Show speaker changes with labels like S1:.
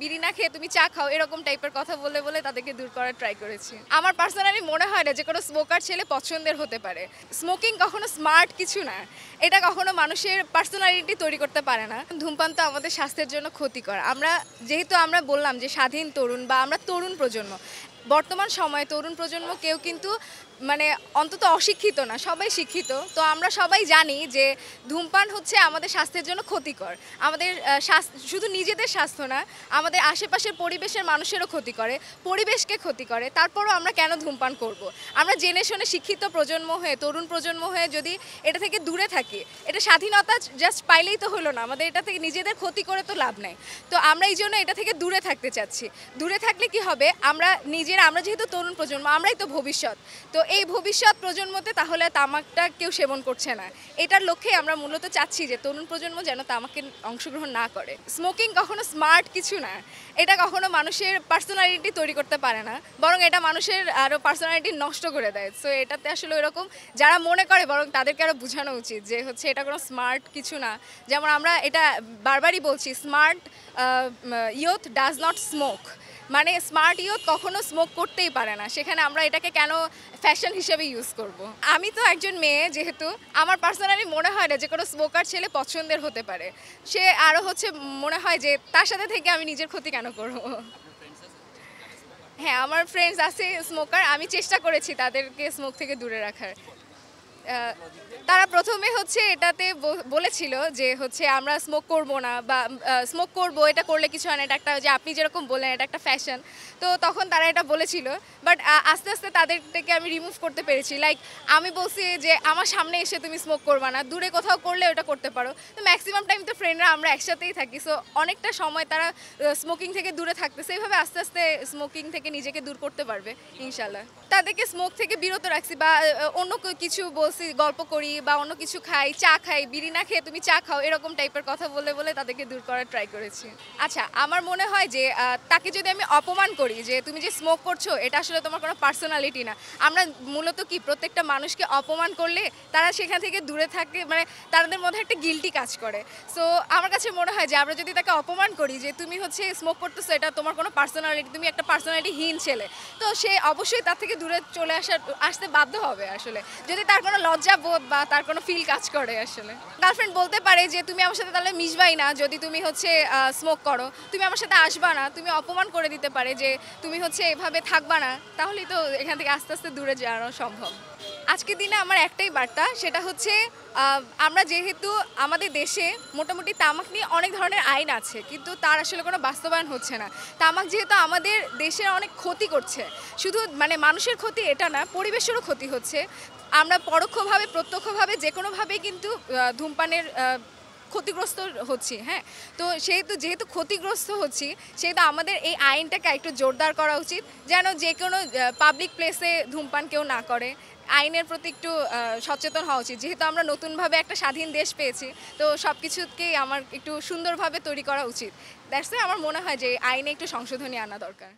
S1: বিড়ি না খেয়ে তুমি চা খাও এরকম টাইপের কথা বলে বলে তাদেরকে দূর করার ট্রাই করেছি। আমার পার্সোনালি মনে হয় না যে কোনো স্মোকার ছেলে পছন্দের হতে পারে। স্মোকিং কখনো স্মার্ট কিছু না, এটা কখনো মানুষের পার্সোনালিটি তৈরি করতে পারে না। ধূমপান তো আমাদের স্বাস্থ্যের জন্য ক্ষতিকর। যেহেতু আমরা বললাম যে স্বাধীন তরুণ বা আমরা তরুণ প্রজন্ম, বর্তমান সময়ে তরুণ প্রজন্ম কেউ কিন্তু মানে অন্তত অশিক্ষিত না, সবাই শিক্ষিত। তো আমরা সবাই জানি যে ধূমপান হচ্ছে আমাদের স্বাস্থ্যের জন্য ক্ষতিকর। আমাদের শুধু নিজেদের স্বাস্থ্য না, আমাদের আশেপাশের পরিবেশের মানুষেরও ক্ষতি করে, পরিবেশকে ক্ষতি করে। তারপরও আমরা কেন ধূমপান করব? আমরা জেনে শুনে শিক্ষিত প্রজন্ম হয়ে, তরুণ প্রজন্ম হয়ে যদি এটা থেকে দূরে থাকি, এটা স্বাধীনতা জাস্ট পাইলেই তো হলো না, আমাদের এটা থেকে নিজেদের ক্ষতি করে তো লাভ নেই। তো আমরা এই জন্য এটা থেকে দূরে থাকতে চাচ্ছি। দূরে থাকলে কি হবে, আমরা যেহেতু তরুণ প্রজন্ম, আমরাই তো ভবিষ্যৎ। তো এই ভবিষ্যৎ প্রজন্মতে তাহলে তামাকটা কেউ সেবন করছে না, এটার লক্ষ্যে আমরা মূলত চাচ্ছি যে তরুণ প্রজন্ম যেন তামাকে অংশগ্রহণ না করে। স্মোকিং কখনো স্মার্ট কিছু না, এটা কখনো মানুষের পার্সোনালিটি তৈরি করতে পারে না, বরং এটা মানুষের আরও পার্সোনালিটি নষ্ট করে দেয়। সো এটাতে আসলে এরকম যারা মনে করে, বরং তাদেরকে আরও বোঝানো উচিত যে হচ্ছে এটা কোনো স্মার্ট কিছু না। যেমন আমরা এটা বারবারই বলছি, smart youth does not smoke, মানে স্মার্ট ইয়ুথ কখনো স্মোক করতেই পারে না, সেখানে আমরা এটাকে কেন ফ্যাশন হিসেবে ইউজ করব। আমি তো একজন মেয়ে, যেহেতু আমার পার্সোনালি মনে হয় না যে কোনো স্মোকার ছেলে পছন্দের হতে পারে। সে আরও হচ্ছে মনে হয় যে তার সাথে থেকে আমি নিজের ক্ষতি কেন করব। হ্যাঁ, আমার ফ্রেন্ডস আছে স্মোকার, আমি চেষ্টা করেছি তাদেরকে স্মোক থেকে দূরে রাখার। তারা প্রথমে হচ্ছে এটাতে বলেছিল যে হচ্ছে আমরা স্মোক করব না, বা স্মোক করব, এটা করলে কিছু হয় না, এটা একটা, যে আপনি যেরকম বললেন এটা একটা ফ্যাশন। তো তখন তারা এটা বলেছিল, বাট আস্তে আস্তে তাদের থেকে আমি রিমুভ করতে পেরেছি। লাইক আমি বলছি যে আমার সামনে এসে তুমি স্মোক করবা না, দূরে কোথাও করলে ওটা করতে পারো। তো ম্যাক্সিমাম টাইম তো ফ্রেন্ডরা আমরা একসাথেই থাকি, সো অনেকটা সময় তারা স্মোকিং থেকে দূরে থাকতেছে। এইভাবে আস্তে আস্তে স্মোকিং থেকে নিজেকে দূর করতে পারবে ইনশাল্লাহ। তাদেরকে স্মোক থেকে বিরত রাখছি, বা অন্য কিছু বলছি, গল্প করি বা অন্য কিছু খাই, চা খাই, বিড়ি না খেয়ে তুমি চা খাও এরকম টাইপের কথা বলে বলে তাদেরকে দূর করার ট্রাই করেছি। আচ্ছা, আমার মনে হয় যে তাকে যদি আমি অপমান করি যে তুমি যে স্মোক করছো এটা আসলে তোমার কোনো পার্সোনালিটি না, আমরা মূলত কি প্রত্যেকটা মানুষকে অপমান করলে তারা সেখান থেকে দূরে থাকে, মানে তাদের মধ্যে একটা গিল্টি কাজ করে। সো আমার কাছে মনে হয় যে আমরা যদি তাকে অপমান করি যে তুমি হচ্ছে স্মোক করতেছো, এটা তোমার কোনো পার্সোনালিটি, তুমি একটা পার্সোনালিটিহীন ছেলে, তো সে অবশ্যই তার থেকে দূরে চলে আসতে বাধ্য হবে আসলে, যদি তার কোনো লজ্জা বোধ বা তার কোনো ফিল কাজ করে। আসলে গার্লফ্রেন্ড বলতে পারে যে তুমি আমার সাথে তাহলে মিশবাই না, যদি তুমি হচ্ছে স্মোক করো, তুমি আমার সাথে আসবা না, তুমি অপমান করে দিতে পারে যে তুমি হচ্ছে এভাবে থাকবা না, তাহলেই তো এখান থেকে আস্তে আস্তে দূরে যাওয়া সম্ভব। আজকের দিনে আমার একটাই বার্তা, সেটা হচ্ছে আমরা যেহেতু আমাদের দেশে মোটামুটি তামাক নিয়ে অনেক ধরনের আইন আছে, কিন্তু তার আসলে কোনো বাস্তবায়ন হচ্ছে না। তামাক যেহেতু আমাদের দেশের অনেক ক্ষতি করছে, শুধু মানে মানুষের ক্ষতি এটা না, পরিবেশেরও ক্ষতি হচ্ছে। আমরা পরোক্ষভাবে প্রত্যক্ষভাবে যে কোনোভাবেই কিন্তু ধূমপানের ক্ষতিগ্রস্ত হচ্ছি। হ্যাঁ, তো যেহেতু ক্ষতিগ্রস্ত হচ্ছি, সেহেতু আমাদের এই আইনটাকে একটু জোরদার করা উচিত, যেন যে কোনো পাবলিক প্লেসে ধূমপান কেউ না করে। আইনের প্রতি একটু সচেতন হওয়া উচিত, যেহেতু আমরা নতুনভাবে একটা স্বাধীন দেশ পেয়েছি, তো সব কিছুকেই আমার একটু সুন্দরভাবে তৈরি করা উচিত। দ্যাটস ওয়াই আমার মনে হয় যে আইনে একটু সংশোধনী আনা দরকার।